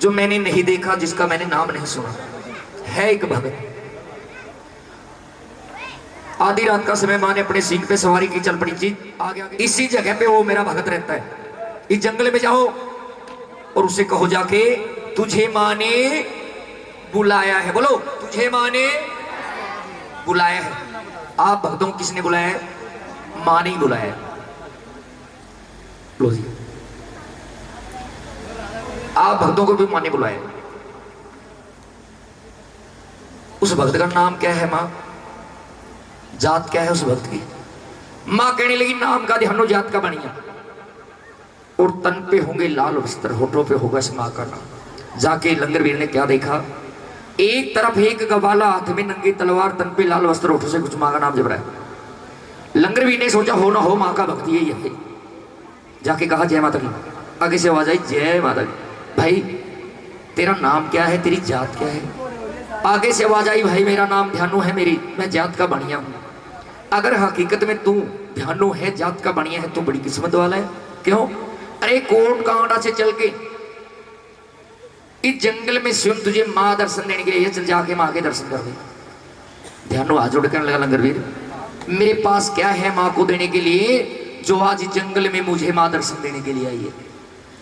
जो मैंने नहीं देखा, जिसका मैंने नाम नहीं सुना। है एक भगत, आधी रात का समय, माँ ने अपने सींग पे सवारी की, चल पड़ी जी आगे आगे। इसी जगह पे वो मेरा भगत रहता है। इस जंगल में जाओ और उसे कहो जाके, तुझे माँ ने बुलाया है। बोलो, तुझे माँ ने बुलाया है। आप भक्तों को किसने बुलाया है? माँ ने ही बुलाया है। लो जी, आप भक्तों को भी माँ ने बुलाया है। उस भक्त का नाम क्या है? माँ। जात क्या है उस भक्त की? माँ कहने लगी, नाम का ध्यानो जात का बढ़िया, और तन पे होंगे लाल वस्त्र, होठों पे होगा इस माँ का नाम। जाके लंगरवीर ने क्या देखा? एक तरफ एक गवाला, हाथ में नंगी तलवार, तन पे लाल वस्त्र, होठों से कुछ माँ का नाम जब रहा है। लंगरवीर ने सोचा हो ना हो माँ का भक्त यही है। जाके कहा, जय माता दी। आगे से आवाज आई, जय माता दी। भाई तेरा नाम क्या है, तेरी जात क्या है? आगे से आवाज आई, भाई मेरा नाम ध्यानो है, मेरी मैं जात का बढ़िया हूं। अगर हकीकत में तू ध्यानो है, जात का बढ़िया है, तो बड़ी किस्मत वाला है। क्यों? अरे कोट कांगड़ा से चल के इस जंगल में स्वयं तुझे माँ दर्शन देने के लिए, चल जाके माँ के दर्शन कर दे। ध्यानो हाथ जोड़ करने लगा लंगरवीर, मेरे पास क्या है माँ को देने के लिए, जो आज इस जंगल में मुझे माँ दर्शन देने के लिए आई है?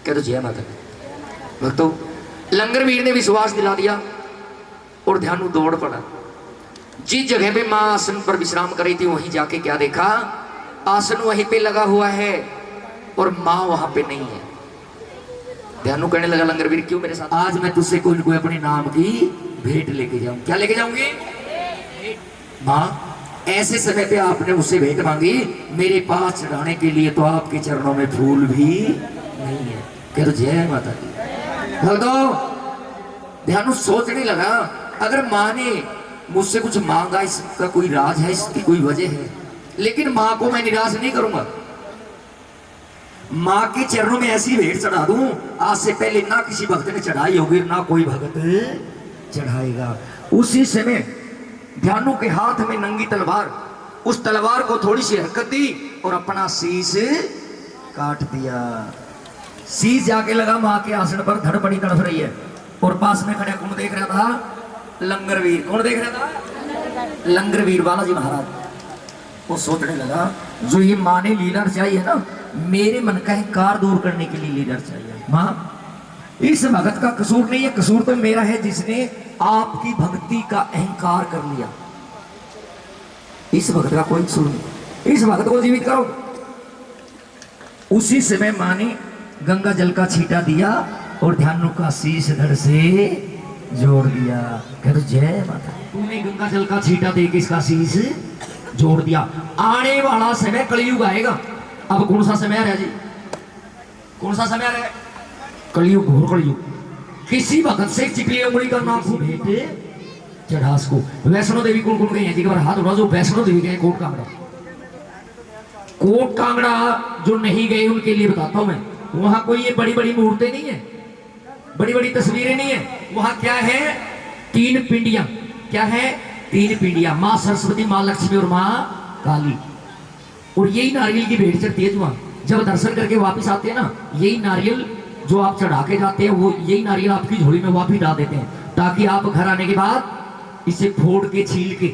कह दो जय माता। भक्तों, लंगरवीर ने विश्वास दिला दिया और ध्यानु दौड़ पड़ा। जिस जगह पे माँ आसन पर विश्राम कर रही थी, वहीं जाके क्या देखा? आसन वहीं पे लगा हुआ है और माँ वहां पे नहीं है। ध्यानु कहने लगा लंगरवीर, क्यों मेरे साथ? आज मैं तुझसे कोई न कोई अपने नाम की भेंट लेके जाऊं। क्या लेके जाऊंगी? माँ, ऐसे समय पे आपने मुझसे भेंट मांगी, मेरे पास चढ़ाने के लिए तो आपके चरणों में फूल भी नहीं है। कह दो जय माता दी। ध्यानु सोचने लगा, अगर माँ ने मुझसे कुछ मांगा, इसका कोई राज है, इसकी कोई वजह है। लेकिन माँ को मैं निराश नहीं करूंगा। माँ के चरणों में ऐसी भेंट चढ़ा दूं, आज से पहले ना किसी भक्त ने चढ़ाई होगी, ना कोई भक्त चढ़ाएगा। उसी समय ध्यानु के हाथ में नंगी तलवार, उस तलवार को थोड़ी सी हरकत दी और अपना शीश काट दिया। शीश जाके लगा माँ के आसन पर, धड़ बड़ी तड़फ रही है। और पास में खड़ा कौन देख रहा था? लंगरवीर। कौन देख रहा था? लंगरवीर बालाजी महाराज। वो सोचने लगा, जो ये माँ ने लीला रचाई है ना, मेरे मन का कार दूर करने के लिए लीला रचाई है। माँ, इस भगत का कसूर नहीं है, कसूर तो मेरा है, जिसने आपकी भक्ति का अहंकार कर लिया। इस भगत का कोई कसूर नहीं, इस भगत को जीवित करो। उसी समय माँ ने गंगा जल का छींटा दिया और ध्यानु का शीश धड़ से जोड़ दिया। कह दो जय माता। तूने गंगा जल का छींटा दे के इसका शीश जोड़ दिया। आने वाला समय कलयुग आएगा। अब कौन सा समय आ रहा है जी? कौन सा समय आ रहा है? कलयुग, घोर कलयुग। किसी भगत से चिकली उंगली का नाम भेंट चढ़ास को। वैष्णो देवी कौन कौन गई है जी? हाथ उठा जो वैष्णो देवी गए। कोट कांगड़ा, कोट कांगड़ा जो नहीं गए उनके लिए बताता हूं मैं। वहां कोई ये बड़ी बड़ी मूर्तें नहीं है, बड़ी बड़ी तस्वीरें नहीं है। वहां क्या है? 3 पिंडियां। क्या है? 3 पिंडियां, माँ सरस्वती, माँ लक्ष्मी और माँ काली। और यही नारियल की भेंट चढ़ती है। वहां जब दर्शन करके वापस आते हैं ना, यही नारियल जो आप चढ़ा के जाते हैं, वो यही नारियल आपकी झोली में वापस डाल देते हैं, ताकि आप घर आने के बाद इसे फोड़ के, छील के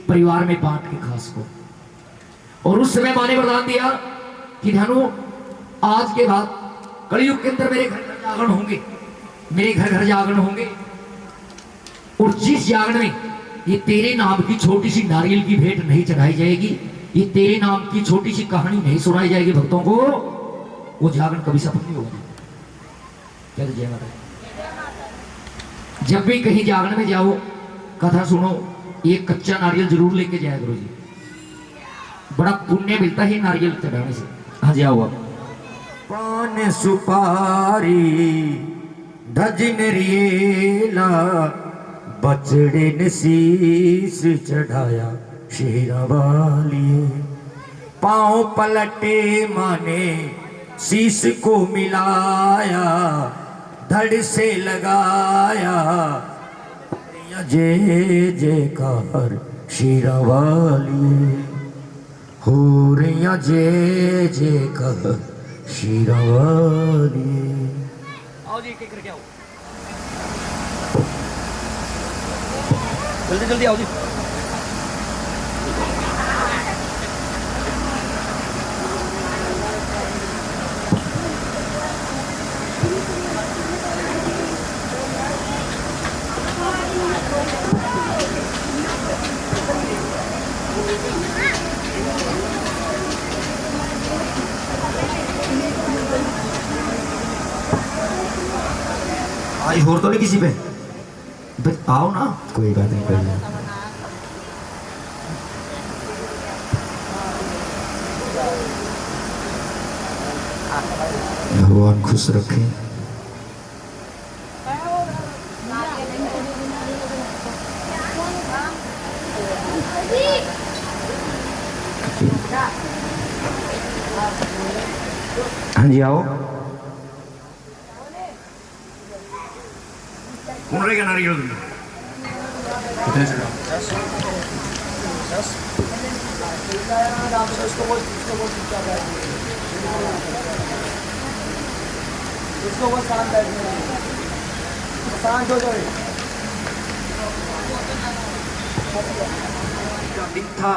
परिवार में बांट के खा सको। और उस समय माँ ने वरदान दिया कि ध्यानो, आज के बाद कलयुग के अंदर मेरे घर घर जागरण होंगे, मेरे घर घर जागरण होंगे। और जिस जागरण में ये तेरे नाम की छोटी सी नारियल की भेंट नहीं चढ़ाई जाएगी, ये तेरे नाम की छोटी सी कहानी नहीं सुनाई जाएगी भक्तों को, वो जागरण कभी सफल नहीं होगी। क्या जय माता। जब भी कहीं जागरण में जाओ, कथा सुनो, ये कच्चा नारियल जरूर लेके जाया करो जी, बड़ा पुण्य मिलता है नारियल चढ़ाने से। हाँ जाओ। अब पान सुपारी धजन रिएला, बचड़े ने शीश चढ़ाया शेरा वाली। पांव पलटे माने शीश को मिलाया, धड़ से लगाया जय जयकार शेरा वाली। हो रैया जय जयकार शेरा वाली। आओ जी, करके आओ। जल्दी जल्दी आओ जी। आज होर तो नहीं किसी पे आओ ना, कोई बात नहीं कर। भगवान खुश रखे। हाँ जी आओ। कौन रहेगा नारियल कितने से उसको वो शांत हो जाए। दिन था,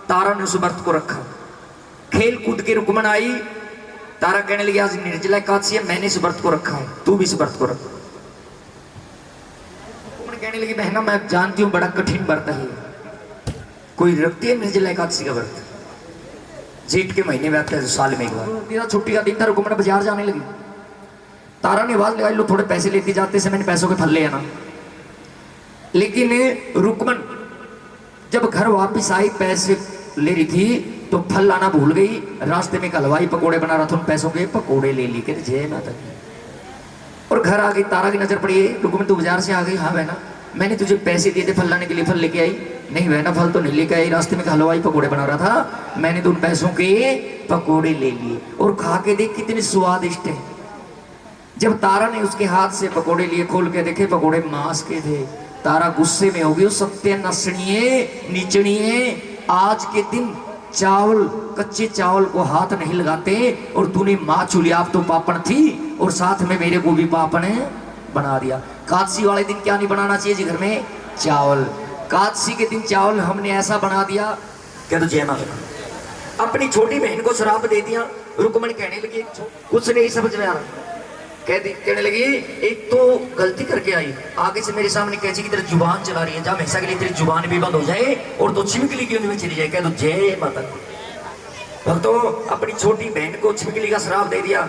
तारा ने उस व्रत को रखा। खेल कूद के रुकमन आई, तारा कहने लगी आज निर्जला एकादशी है, मैंने इस व्रत को रखा है, तू भी इस व्रत को रख। रुकमन कहने लगी बहना मैं जानती हूँ बड़ा कठिन व्रत है, कोई रखती है निर्जला एकादशी का व्रत? जेठ के महीने में आता है, साल में एक बार। मेरा छुट्टी का दिन था, रुकमन बाजार जाने लगी। तारा ने आवाज लगाई लो थोड़े पैसे लेते जाते से मैंने पैसों के फल ले आना। लेकिन रुकमन जब घर वापस आई पैसे ले रही थी तो फल लाना भूल गई। रास्ते में एक हलवाई पकोड़े बना रहा था, उन पैसों के पकोड़े ले ली के जय माता की। और घर आ गई, तारा की नजर पड़ी, रुकमन तू बाजार से आ गई? हाँ बहना, मैंने तुझे पैसे दिए थे फल लाने के लिए, फल लेके आई? नहीं बहना फल तो नहीं लेके आई, रास्ते में हलवाई पकोड़े बना रहा था, मैंने तो उन पैसों के पकोड़े ले लिए और खा के देख कितने स्वादिष्ट है। जब तारा ने उसके हाथ से पकोड़े लिए, खोल के देखे पकोड़े मांस के थे। तारा गुस्से में हो गई, सत्य नसणिए नीचणिए, आज के दिन चावल कच्चे चावल को हाथ नहीं लगाते और तूने माँ चुलियाप तो पापण थी और साथ में मेरे को भी पापण बना दिया। कादसी वाले दिन क्या नहीं बनाना चाहिए जी घर में? चावल। कादसी के दिन चावल हमने ऐसा बना दिया, क्या तो जय माता। अपनी छोटी बहन को शराब दे दिया। रुकमन कहने लगी कुछ नहीं समझ में आ रहा, कहने लगी एक तो गलती करके आई, आगे से मेरे सामने कैसी की तेरी जुबान चला रही है, जब हमेशा के लिए तेरी जुबान भी बंद हो जाए और तो छिपकली की में चली जाए। कह दो जय माता। भक्तों अपनी छोटी बहन को छिपकली का श्राप दे दिया।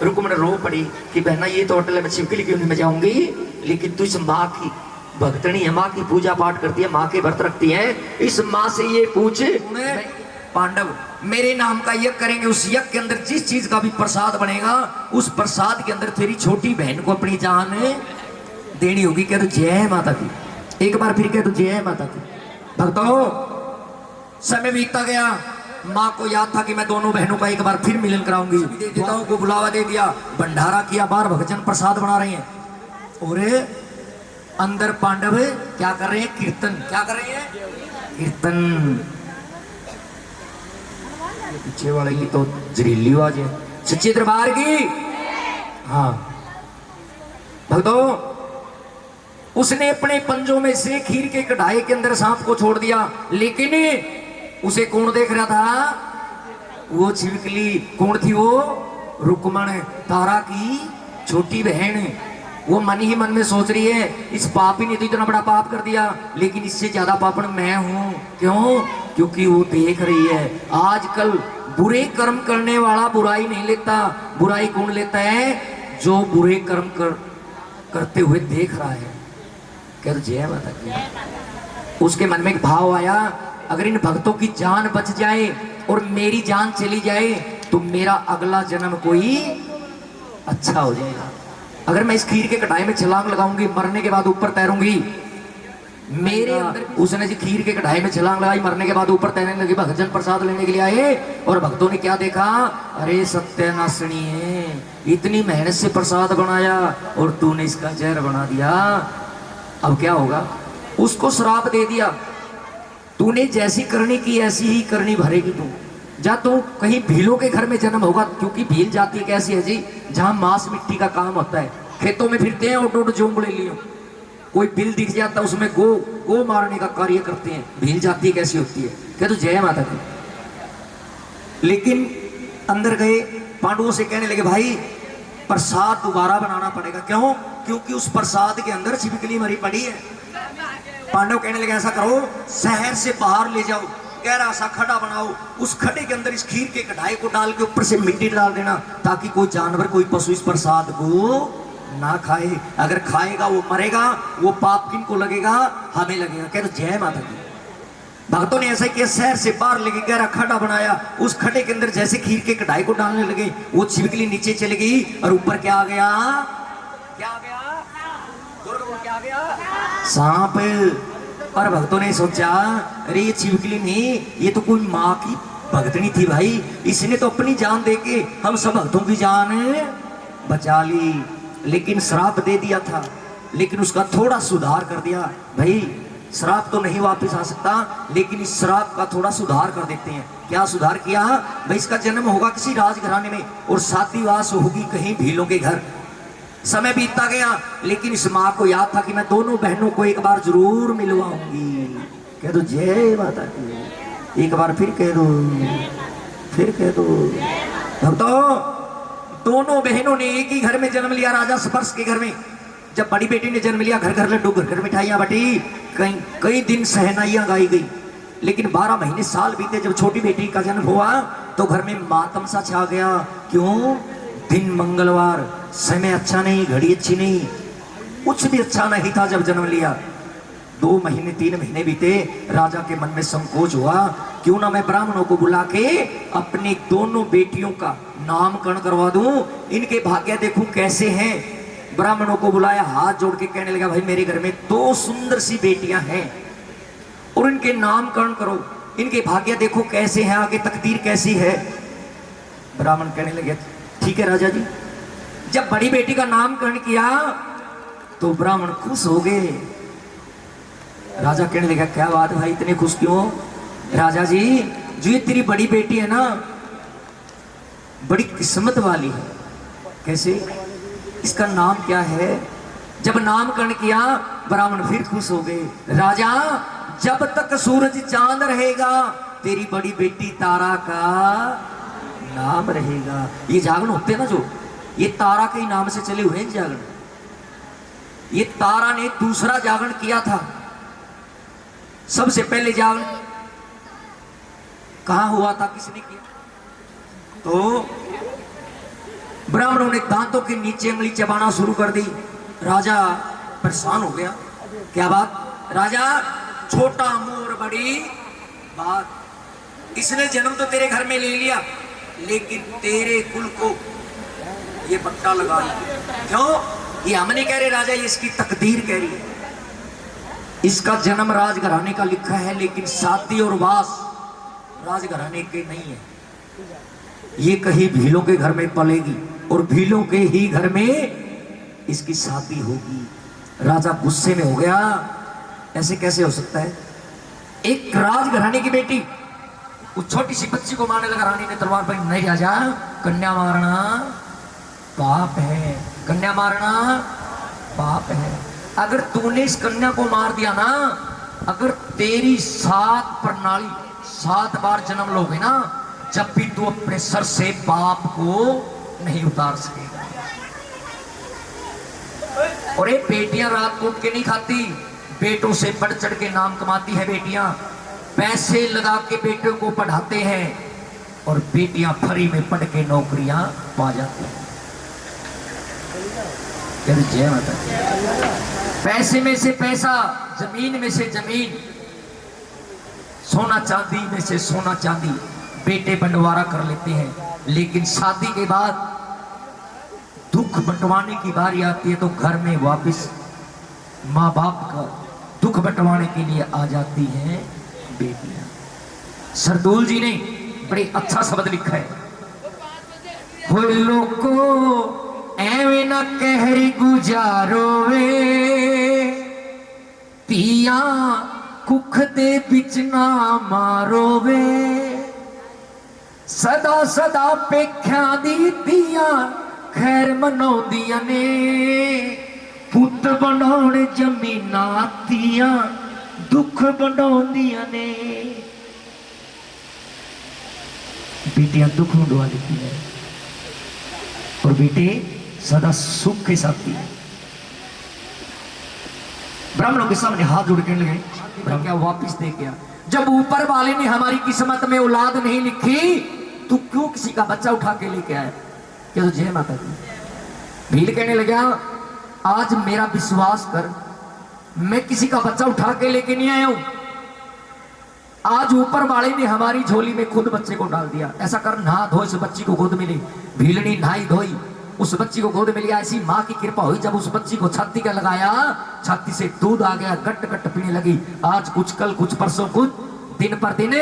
रुकमन रो पड़ी कि बहना ये तो होटल है, मैं छिपकली की में जाऊंगी, लेकिन तू इस माँ की भक्तनी है, माँ की पूजा पाठ करती है, माँ के व्रत रखती है, इस माँ से ये पूछ पांडव मेरे नाम का यज्ञ करेंगे, उस यज्ञ के अंदर जिस चीज का भी प्रसाद बनेगा उस प्रसाद के अंदर तेरी छोटी बहन को अपनी जान देनी होगी। कह तो जय माता की, एक बार फिर कह तो जय माता की। भक्तों समय बीतता गया, माँ को याद था कि मैं दोनों बहनों का एक बार फिर मिलन कराऊंगी। देवताओं को बुलावा दे दिया, भंडारा किया, बार भक्तजन प्रसाद बना रहे हैं और अंदर पांडव क्या कर रहे हैं? कीर्तन। क्या कर रहे हैं? कीर्तन। पीछे वाले की तो जहरीली आवाज है, सच्चे दरबार की। हाँ भक्तों उसने अपने पंजों में से खीर के कढ़ाई के अंदर सांप को छोड़ दिया, लेकिन उसे कौन देख रहा था? वो छिपकली। कौन थी वो? रुकमन, तारा की छोटी बहन। वो मन ही मन में सोच रही है इस पापी ने तो इतना बड़ा पाप कर दिया, लेकिन इससे ज्यादा पापन मैं हूं। क्यों? क्योंकि वो देख रही है आजकल बुरे कर्म करने वाला बुराई नहीं लेता, बुराई कौन लेता है? जो बुरे कर्म करते हुए देख रहा है। क्या जय माता की। उसके मन में एक भाव आया, अगर इन भक्तों की जान बच जाए और मेरी जान चली जाए तो मेरा अगला जन्म कोई अच्छा हो जाएगा। अगर मैं इस खीर के कढ़ाई में छलांग लगाऊंगी, मरने के बाद ऊपर तैरूंगी, मेरे अंदर। उसने जी खीर के कढ़ाई में छलांग लगाई, मरने के बाद ऊपर तैरने लगी। भक्तजन प्रसाद लेने के लिए आए और भक्तों ने क्या देखा? अरे सत्यानाशनी है, इतनी मेहनत से प्रसाद बनाया और तूने इसका जहर बना दिया, अब क्या होगा? उसको श्राप दे दिया, तूने जैसी करनी की ऐसी ही करनी भरेगी तू। जा तू कहीं भीलों के घर में जन्म होगा, क्योंकि भील जाति कैसी है जी, जहां मांस मिट्टी का काम होता है, खेतों में फिरते हैं और जोंगड़े लियो, कोई बिल दिख जाता उसमें गो मारने का कार्य करते हैं। भील जाती कैसी होती है, कह तो जय माता की। लेकिन अंदर गए, पांडवों से कहने लगे भाई प्रसाद दोबारा बनाना पड़ेगा। क्यों? क्योंकि उस प्रसाद के अंदर छिपकली मरी पड़ी है। पांडव कहने लगे ऐसा करो, शहर से बाहर ले जाओ, गहरा सा खड्डा बनाओ, उस खड्डे के अंदर इस खीर के कढ़ाई को डाल के ऊपर से मिट्टी डाल देना, ताकि कोई जानवर कोई पशु इस प्रसाद को ना खाए। अगर खाएगा वो मरेगा, वो पाप किनको लगेगा? हमें लगेगा। कह तो जय माता की। भक्तों ने ऐसा किया, शहर से बाहर लेके गहरा खड्डा बनाया, उस खड्डे के अंदर जैसे खीर के कढ़ाई को डालने लगे, वो छिपकली नीचे चली गई और ऊपर क्या आ गया? क्या आ गया? क्या आ गया? सांप। और भक्तों ने सोचा अरे ये छिपकली नहीं, ये तो कोई माँ की भक्तनी थी भाई, इसने तो अपनी जान देके हम सब भक्तों की जान बचा ली। लेकिन श्राप दे दिया था, लेकिन उसका थोड़ा सुधार कर दिया। भाई श्राप तो नहीं वापस आ सकता, लेकिन इस श्राप का थोड़ा सुधार कर देते हैं। क्या सुधार किया? भाई इसका जन्म होगा किसी राजघराने में और शादीवास होगी कहीं भीलों के घर। समय बीतता गया, लेकिन इस माँ को याद था कि मैं दोनों बहनों को एक बार जरूर मिलवाऊंगी। कह दो जय माता की। एक बार फिर कह दो, फिर कह दो। भक्तों दोनों बहनों ने एक ही घर में जन्म लिया, राजा स्पर्श के घर में। जब बड़ी बेटी ने जन्म लिया, घर घर लड्डू, घर घर मिठाइयां बटी, कई दिन सहनाइयां गाई गई। लेकिन 12 महीने साल बीते, जब छोटी बेटी का जन्म हुआ तो घर में मातम सा छा गया। क्यों? दिन मंगलवार, समय अच्छा नहीं, घड़ी अच्छी नहीं, कुछ भी अच्छा नहीं था जब जन्म लिया। 2 महीने 3 महीने बीते, राजा के मन में संकोच हुआ, क्यों ना मैं ब्राह्मणों को बुला के अपनी दोनों बेटियों का नामकरण करवा दूं, इनके भाग्य देखूं कैसे हैं। ब्राह्मणों को बुलाया, हाथ जोड़ के कहने लगा भाई मेरे घर में 2 सुंदर सी बेटियां हैं और इनके नामकरण करो, इनके भाग्य देखो कैसे हैं, आगे तकदीर कैसी है। ब्राह्मण कहने लगे ठीक है राजा जी। जब बड़ी बेटी का नामकरण किया तो ब्राह्मण खुश हो गए। राजा कहने लगा क्या बात भाई इतने खुश क्यों? राजा जी जो ये तेरी बड़ी बेटी है ना, बड़ी किस्मत वाली है। कैसे? इसका नाम क्या है? जब नामकरण किया ब्राह्मण फिर खुश हो गए। राजा जब तक सूरज चांद रहेगा तेरी बड़ी बेटी तारा का नाम रहेगा। ये जागरण होते हैं ना जो, ये तारा के नाम से चले हुए हैं जागरण। ये तारा ने दूसरा जागरण किया था। सबसे पहले जागरण कहां हुआ था, किसने किया? तो ब्राह्मणों ने दांतों के नीचे उंगली चबाना शुरू कर दी। राजा परेशान हो गया। क्या बात? राजा छोटा मोर बड़ी बात, इसने जन्म तो तेरे घर में ले लिया, लेकिन तेरे कुल को ये पट्टा लगा लिया। क्यों? ये हम नहीं कह रहे राजा, ये इसकी तकदीर कह रही है। इसका जन्म राजघराने का लिखा है, लेकिन शादी और वास राजघराने के नहीं है। ये कहीं भीलों के घर में पलेगी और भीलों के ही घर में इसकी शादी होगी। राजा गुस्से में हो गया, ऐसे कैसे हो सकता है? एक राजघराने की बेटी उस छोटी सी बच्ची को मारने लगा। रानी ने तलवार पर, नहीं राजा कन्या मारना पाप है, कन्या मारना पाप है। अगर तूने इस कन्या को मार दिया ना, अगर तेरी 7 प्रणाली 7 बार जन्म लोगे ना, जब भी तू अपने सर से पाप को नहीं उतार सकेगा। और ये बेटियां रात को उठ के नहीं खाती, बेटों से बढ़ चढ़ के नाम कमाती है बेटियां। पैसे लगा के बेटों को पढ़ाते हैं और बेटियां फ्री में पढ़ के नौकरियां पा जाती हैं। जय माता। पैसे में से पैसा, जमीन में से जमीन, सोना चांदी में से सोना चांदी बेटे बंटवारा कर लेते हैं। लेकिन शादी के बाद दुख बंटवाने की बारी आती है तो घर में वापस माँ बाप का दुख बंटवाने के लिए आ जाती हैं बेटियां। सरदूल जी ने बड़े अच्छा शब्द लिखा है, वो लोगों एवें ना कहरी गुजारो वे, तिया कुख दे बिच ना मारो वे, सदा सदा पेख्या दी तिया खैर मनाउंदियां ने पुत बनाउण जमीनां दियां दुख बनाउंदियां ने बेटियां दुख उड़वा देती है और बेटे सदा सुख के साथ दिए। ब्राह्मणों के सामने हाथ जोड़ के लगे क्या वापिस दे गया। जब ऊपर वाले ने हमारी किस्मत में औलाद नहीं लिखी तो क्यों किसी का बच्चा उठा के लेके आया? क्या तो जय माता दी। भीड़ कहने लगा आज मेरा विश्वास कर, मैं किसी का बच्चा उठा के लेके नहीं आया हूं, आज ऊपर वाले ने हमारी झोली में खुद बच्चे को डाल दिया। ऐसा कर नहा धो इस बच्ची को गोद मिली। भीलनी नहाई धोई उस बच्ची को गोद मिली। ऐसी माँ की कृपा हुई जब उस बच्ची को छाती का लगाया, छाती से दूध आ गया, गट गट पीने लगी। आज कुछ कल कुछ परसों कुछ, दिन पर दिन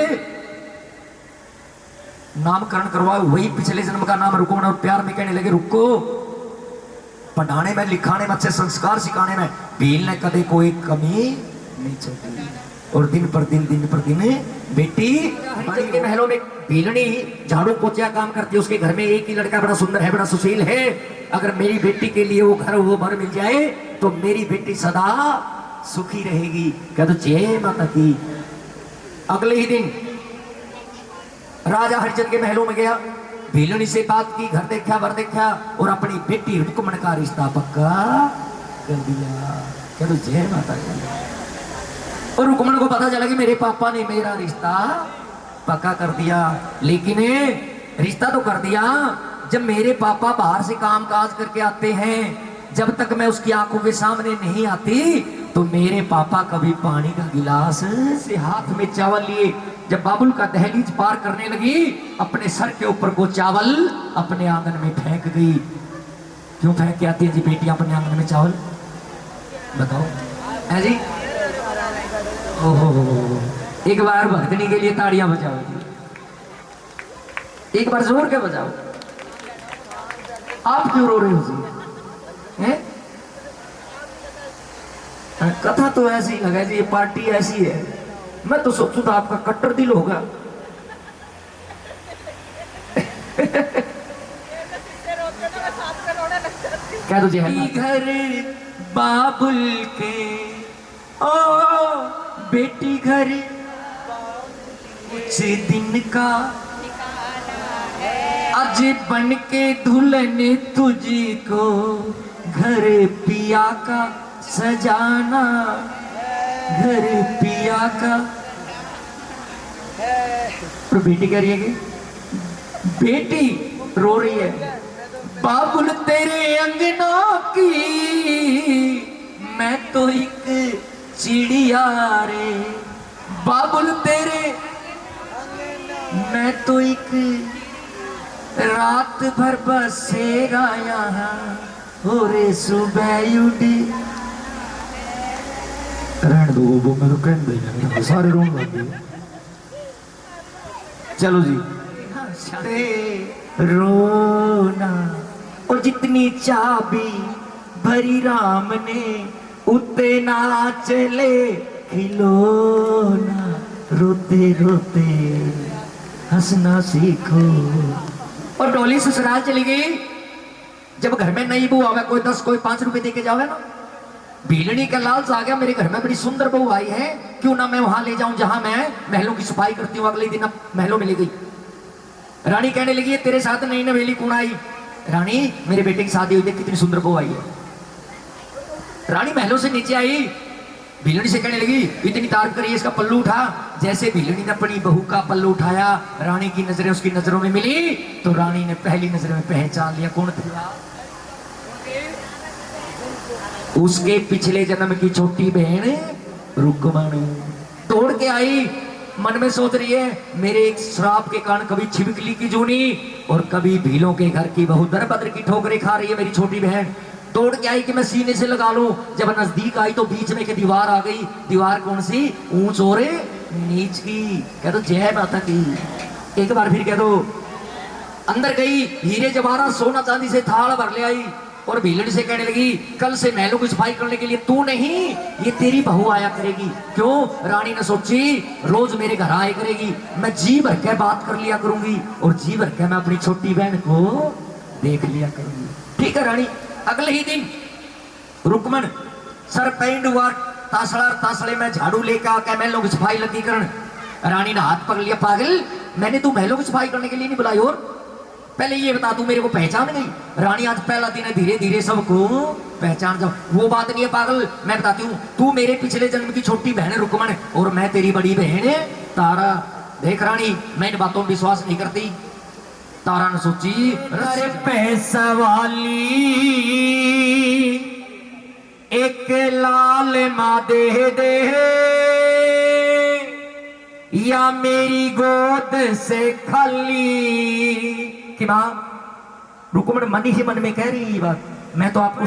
नामकरण करवाओ। वही पिछले जन्म का नाम रुको और प्यार में कहने लगे रुको। पढ़ाने में लिखाने में अच्छे संस्कार सिखाने में भील ने कदे कोई कमी नहीं छोड़ी। और दिन पर दिन बेटी बड़े के महलों में भीलनी झाड़ू पोछा काम करती है। उसके घर में एक ही लड़का बड़ा सुंदर है, बड़ा सुशील है। अगर मेरी बेटी के लिए वो घर वो भर मिल जाए तो मेरी बेटी सदा सुखी रहेगी। क्या तो जय माता की। अगले ही दिन राजा हरिचंद के महलों में गया, भीलनी से बात की, घर देखा वर देखा और अपनी बेटी रुक्मण का रिश्ता पक्का कर दिया। क्या तो जय माता की। और रुक्मण को पता चला कि मेरे पापा ने मेरा रिश्ता पक्का कर दिया। लेकिन रिश्ता तो कर दिया, जब मेरे पापा बाहर से काम काज करके आते हैं, जब तक मैं उसकी आंखों के सामने नहीं आती तो मेरे पापा कभी पानी का गिलास से हाथ में चावल लिए जब बाबुल का दहलीज पार करने लगी, अपने सर के ऊपर को चावल अपने आंगन में फेंक गई। क्यों फेंक के आती है जी बेटियां अपने आंगन में चावल? बताओ है जी। ओहो, एक बार भक्तनी के लिए ताड़ियां बजाओ जी, एक बार जोर के बजाओ। आप क्यों रो रहे हो जी? हैं? कथा तो ऐसी लगा जी, ये पार्टी ऐसी है। मैं तो सोचू था आपका कट्टर दिल होगा। क्या तुझे है? घर बाबुल के ओ बेटी घर कुछ दिन का आज बन के दुल्हन तुझको घर पिया का सजाना, घर पिया का। और बेटी कह रही है कि बेटी रो रही है, बाबुल तेरे अंगना की मैं तो एक चिड़िया रे, बाबुल तेरे मैं तो एक रात भर बसेगा यहाँ हो रे सुबह उड़ी। रहने दो वो, मैं तो कहते सारे रोन लग गए। चलो जी। रोना और जितनी चाबी भरी राम ने उतना चले खिलौना, रोते रोते हंसना सीखो। और डोली ससुराल चली गई। जब घर में नई बहू आवे, कोई 10 कोई 5 रुपए देके जावे ना, भीलनी का लालच आ गया, मेरे घर में बड़ी सुंदर बहू आई है, क्यों ना मैं वहां ले जाऊं जहां मैं महलों की सफाई करती हूँ। अगले दिन अब महलों में ले गई। रानी कहने लगी तेरे साथ नई नवेली कौन आई? रानी मेरे बेटे की शादी हुई थी, कितनी सुंदर बहू आई है। रानी महलों से नीचे आई, भीलनी से कहने लगी इतनी तारीफ करिए, इसका पल्लू उठा। जैसे भीलनी ने अपनी बहू का पल्लू उठाया, रानी की नजरें उसकी नजरों में मिली तो रानी ने पहली नजर में पहचान लिया कौन था? उसके पिछले जन्म की छोटी बहन रुक्मणी। तोड़ के आई, मन में सोच रही है मेरे एक श्राप के कारण कभी छिपकली की जूनी और कभी भीलों के घर की बहू दरबदर की ठोकरें खा रही है मेरी छोटी बहन। तोड़ के आई कि मैं सीने से लगा लूं। जब नजदीक आई तो बीच में एक दीवार आ गई। दीवार कौन सी? ऊंच और नीच की। कह दो जय माता की। एक बार फिर कह दो। अंदर गई, हीरे जवाहरात सोना चांदी से थाल भर ले आई और भीलनी से कहने लगी कल से महलों की सफाई करने के लिए तू नहीं, ये तेरी बहू आया करेगी। क्यों? रानी ने सोची रोज मेरे घर आया करेगी, मैं जी भर के बात कर लिया करूंगी और जी भर के मैं अपनी छोटी बहन को देख लिया करूंगी। ठीक है रानी। अगले ही दिन रुकमन सर पेंड हुआ, तासड़ा तासड़े में झाड़ू लेकर आकर महलों की सफाई लगी करन। रानी ने हाथ पकड़ लिया, पागल मैंने तू महलों की सफाई करने के लिए नहीं बुलाई, और पहले ये बता तू मेरे को पहचान गई? रानी आज पहला दिन है, धीरे धीरे सबको पहचान जाओ। वो बात नहीं है पागल, मैं बताती हूँ, तू मेरे पिछले जन्म की छोटी बहन है रुकमन, और मैं तेरी बड़ी बहन है तारा। देख रानी मैं इन बातों में विश्वास नहीं करती। तारा ने सोची, अरे पैसा वाली एक लाल माँ दे या मेरी गोद से खाली कि माँ। रुकमन मन ही मन में कह रही बात, मैं तो आपको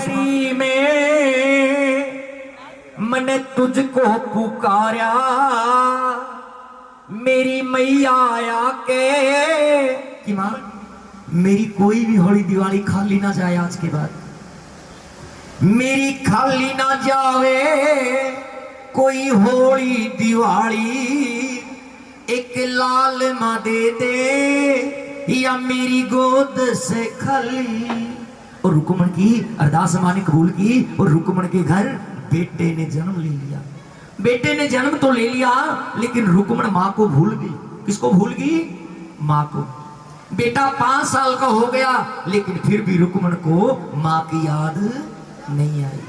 मैंने तुझको पुकारा मेरी मैया आया के कि माँ मेरी कोई भी होली दिवाली खाली ना जाए, आज के बाद मेरी खाली ना जावे कोई होली दिवाली, एक लाल माँ दे या मेरी गोद से खाली। और रुकमन की अरदास माँ ने कबूल की, और रुकमन के घर बेटे ने जन्म ले लिया। बेटे ने जन्म तो ले लिया, लेकिन रुकमन माँ को भूल गई। किसको भूल गई? माँ को। बेटा 5 साल का हो गया, लेकिन फिर भी रुकमन को माँ की याद नहीं आई।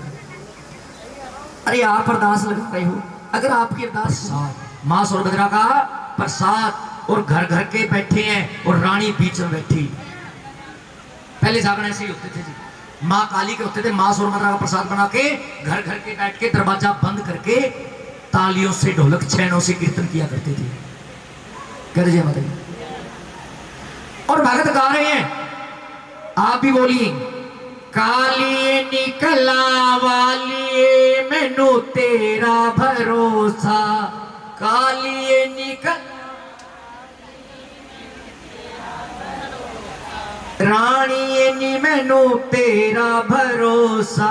अरे आप अरदास लगा रहे हो, अगर आपकी अरदास माँ सोनभद्रा का प्रसाद, और घर घर के बैठे हैं और रानी बीच में बैठी। पहले जागरण ऐसे ही होते थे जी, माँ काली के होते थे, माँ सोनभद्रा का प्रसाद बना के घर घर के बैठ के दरवाजा बंद करके तालियों से ढोलक छैनों से कीर्तन किया करते थे। कर जय माता दी। और भगत गा रहे हैं, आप भी बोलिए, कालिए निकला वालिए मैनू तेरा भरोसा, कालिए निकल रानी नी मैनू तेरा भरोसा।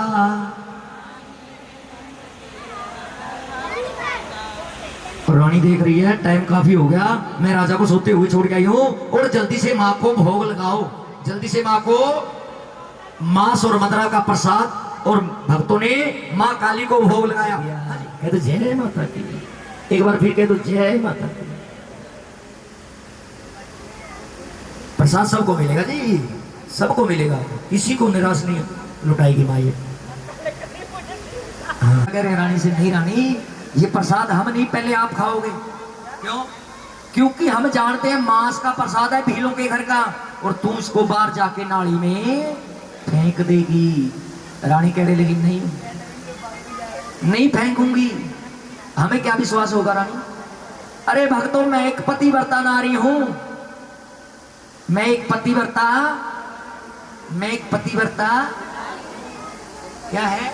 रानी देख रही है टाइम काफी हो गया, मैं राजा को सोते हुए छोड़ के आई हूं, और जल्दी से माँ को भोग लगाओ, जल्दी से माँ को। माँ सोनभद्रा का प्रसाद और भक्तों ने माँ काली को भोग लगाया। कह तो जय माता की, एक बार फिर कह तो जय माता की। प्रसाद सबको मिलेगा जी, सबको मिलेगा, किसी को निराश नहीं लुटाएगी माँ ये। हाँ। कह रहे रानी से, नहीं रानी ये प्रसाद हम नहीं, पहले आप खाओगे। क्यों? क्योंकि हम जानते हैं मांस का प्रसाद है भीलों के घर का, और तू इसको बाहर जाके नाली में फेंक देगी। रानी कहने लगी, नहीं नहीं फेंकूंगी। हमें क्या विश्वास होगा रानी? अरे भक्तों मैं एक पतिव्रता नारी हूं, मैं एक पतिव्रता, मैं एक पतिव्रता क्या है?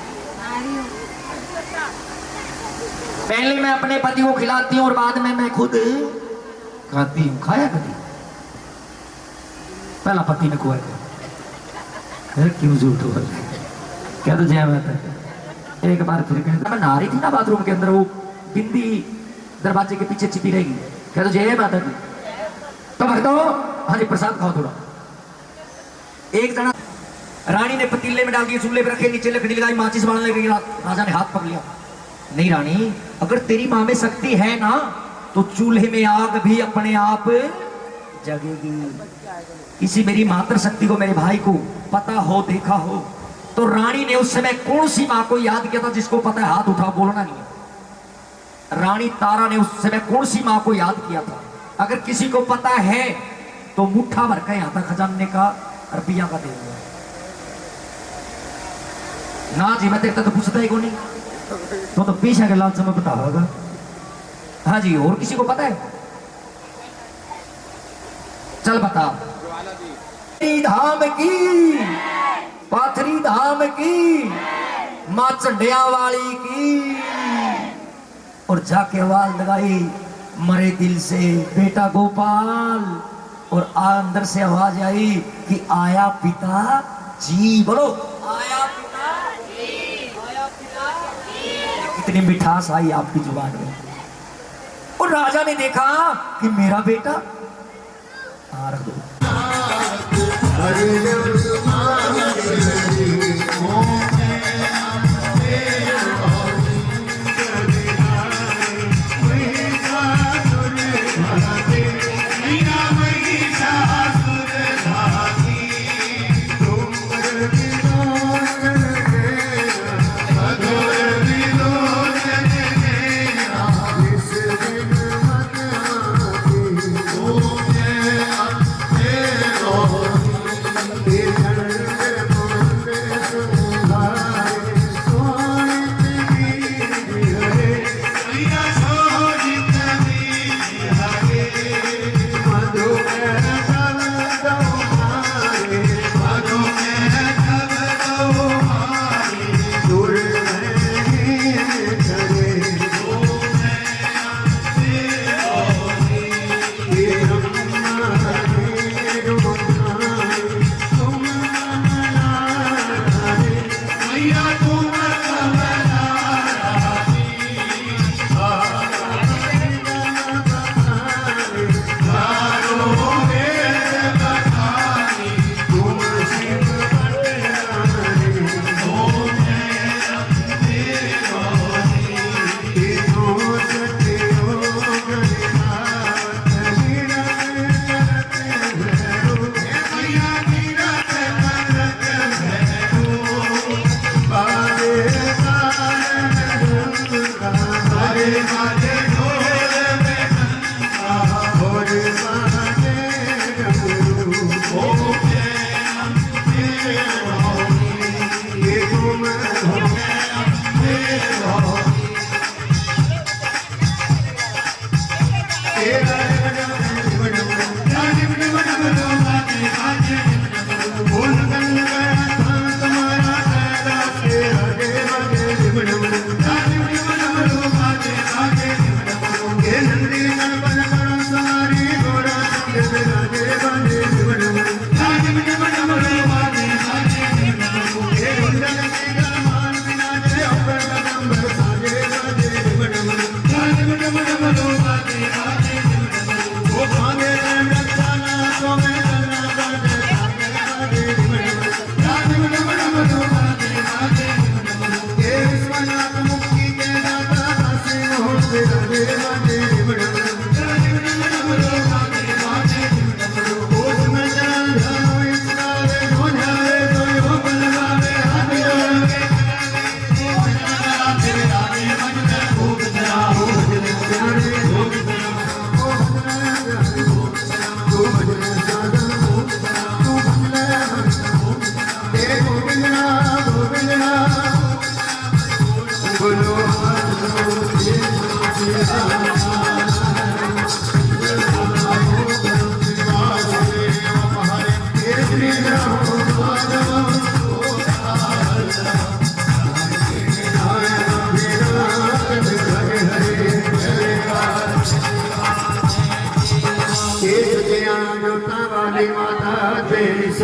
पहले मैं अपने पति को खिलाती हूँ और बाद में मैं खुद खाती हूँ। खाया कभी? पहला पति ने खुआया। क्यों झूठ बोल रहे? क्या तो जय माता। एक बार फिर कहता, मैं नहा रही थी ना बाथरूम के अंदर, वो बिंदी दरवाजे के पीछे छिपी रहेगी। क्या तो जय माता की। तो भक्तों हाँ जी प्रसाद खाओ थोड़ा। एक जना रानी ने पतीले में डाल दिए, चूल्हे पर रखे, नीचे लकड़ी लगाई, माचिस बांधने लगी। राजा ने हाथ पकड़ लिया, नहीं रानी अगर तेरी माँ में शक्ति है ना, तो चूल्हे में आग भी अपने आप जगेगी। किसी मेरी मातृ शक्ति को, मेरे भाई को पता हो, देखा हो। तो रानी ने उस समय कौन सी माँ को याद किया था? जिसको पता है हाथ उठाओ, बोलना नहीं है। रानी तारा ने उस समय कौन सी माँ को याद किया था? अगर किसी को पता है तो मुट्ठा भर का यहाँ तक खजाने का रुपया का दे दिया ना जी। मैं देखता तो पूछता ही को नहीं, तो पीछे के लाल समय बता होगा। हाँ जी, और किसी को पता है? चल बता। धाम की, पाथरी धाम की, माँ चंडिया वाली की। और जाके आवाज लगाई मरे दिल से बेटा गोपाल, और अंदर से आवाज आई कि आया पिता जी। बोलो आया पिता जी, आया पिता जी। कितनी मिठास आई आपकी जुबान में। और राजा ने देखा कि मेरा बेटा आ रहा।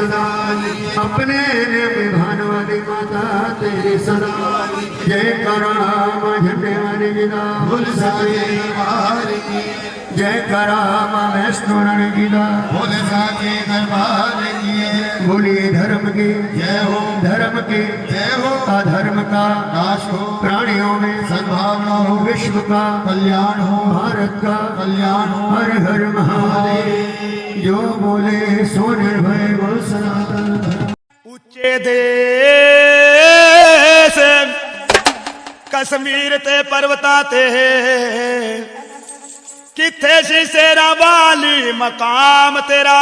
अपने विभान वाली माता तेरी सदा जय कराम झंडे वाली गिदा भूल सके दरबार की जय कराम वैष्णो रण गिदा भूल सके दरबार की बोलिए धर्म की जय हो धर्म की जय हो अधर्म का नाश हो प्राणियों में सद्भावना हो विश्व का कल्याण हो भारत का कल्याण हो हर हर महादेव जो बोले सो निर्भय वो सनातन ਉੱਚੇ ਦੇਸ਼ ਕਸ਼ਮੀਰ ਤੇ ਪਰਵਤਾਂ ਤੇ ਕਿੱਥੇ ਸੀ ਸ਼ੇਰਾਂ ਵਾਲੀ ਮਕਾਮ ਤੇਰਾ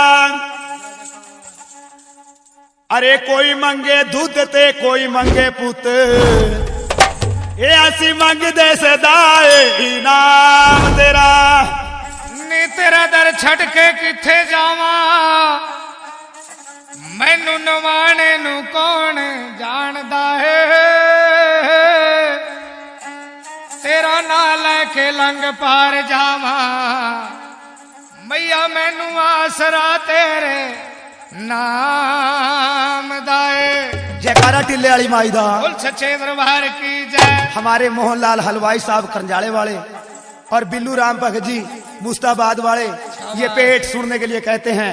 ਅਰੇ ਕੋਈ ਮੰਗੇ ਦੁੱਧ ਤੇ ਕੋਈ ਮੰਗੇ ਪੁੱਤ ਇਹ ਅਸੀਂ ਮੰਗਦੇ ਸਦਾ ਇਨਾਮ ਤੇਰਾ ਨੀ ਤੇਰਾ ਦਰ ਛੱਡ ਕੇ ਕਿੱਥੇ ਜਾਵਾਂ ਮੈਨੂੰ ਨਵਾਣੇ ਨੂੰ ਕੌਣ ਜਾਣਦਾ ਏ ਤੇਰਾ ਨਾਂ ਲੈ ਕੇ ਲੰਘ ਪਾਰ ਜਾਵਾਂ ਮਈਆ ਮੈਨੂੰ ਆਸਰਾ ਤੇਰੇ नाम दाए जयकारा टिल्ले वाली माई दा बोल सच्चे दरबार की जय। हमारे मोहनलाल हलवाई साहब करंजाले वाले और बिल्लू राम भगत जी मुस्ताबाद वाले ये पेट सुनने के लिए कहते हैं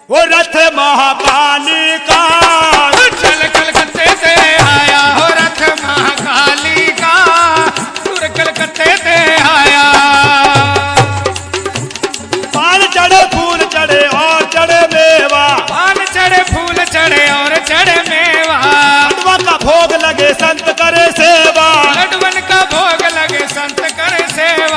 वो रथ महाकाली का चल कलकत्ते से आया हो रथ महाकाली का दूर कलकत्ते से आया पान चढ़े फूल चढ़े और चढ़े मेवा पान चढ़े फूल चढ़े और चढ़े मेवा लडुआ का भोग लगे संत करे सेवा लडवन का भोग लगे संत करे सेवा